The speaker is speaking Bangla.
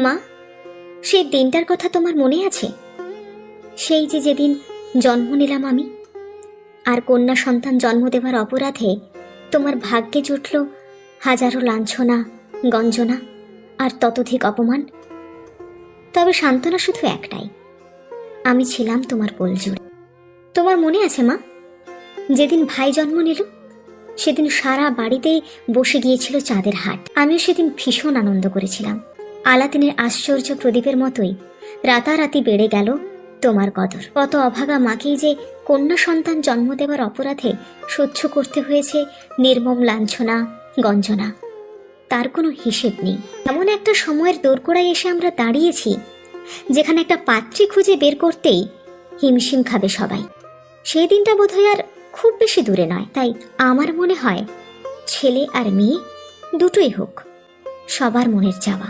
মা, সেই দিনটার কথা তোমার মনে আছে? সেই যে যেদিন জন্ম নিলাম আমি, আর কন্যা সন্তান জন্ম দেওয়ার অপরাধে তোমার ভাগ্যে জুটল হাজারো লাঞ্ছনা, গঞ্জনা আর ততোধিক অপমান। তবে সান্ত্বনা শুধু একটাই, আমি ছিলাম তোমার কোলজোড়ে। তোমার মনে আছে মা, যেদিন ভাই জন্ম নিল সেদিন সারা বাড়িতে বসে গিয়েছিল চাঁদের হাট। আমিও সেদিন ভীষণ আনন্দ করেছিলাম। আলাদিনের আশ্চর্য প্রদীপের মতোই রাতারাতি বেড়ে গেল তোমার কদর। কত অভাগা মাকেই যে কন্যা সন্তান জন্ম দেওয়ার অপরাধে সহ্য করতে হয়েছে নির্মম লাঞ্ছনা, গঞ্জনা, তার কোনো হিসেব নেই। এমন একটা সময়ের দোরগোড়ায় এসে আমরা দাঁড়িয়েছি যেখানে একটা পাত্রী খুঁজে বের করতেই হিমশিম খাবে সবাই। সেই দিনটা বোধহয় আর খুব বেশি দূরে নয়। তাই আমার মনে হয় ছেলে আর মেয়ে দুটোই হোক সবার মনের চাওয়া।